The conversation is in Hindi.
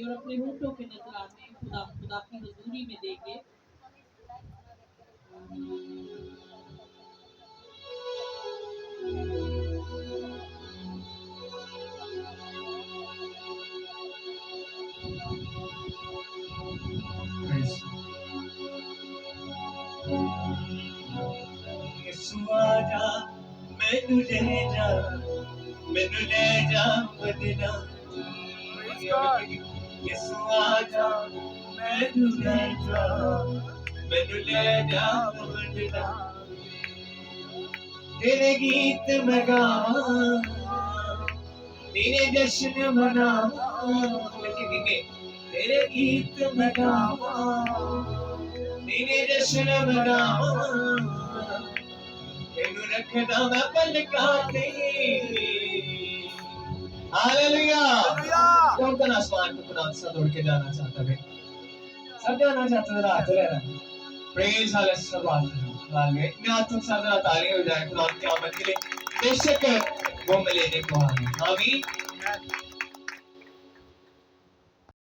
देंगे और अपने होठों के नजराने खुदा खुदा की हजूरी में देंगे। आजा मैनू ले जा मदीना यसू आजा मैनू ले जा मदीना तेरे गीत मैं गावां तेरे जश्न मनावां तेरे गीत मैं गावां तेरे जश्न मनावां तेनू रखना मैं पलकां ते हालेलुया। कौन आसमान को खुदा से दौड़ के जाना चाहता है? सब जाना चाहते हैं? हाथ ले रहा प्रेज हाले सब हाले इतने हाथों के साथ ताली हो जाए खुदा की आमद के लिए बेशक वो मिले देखो आमीन।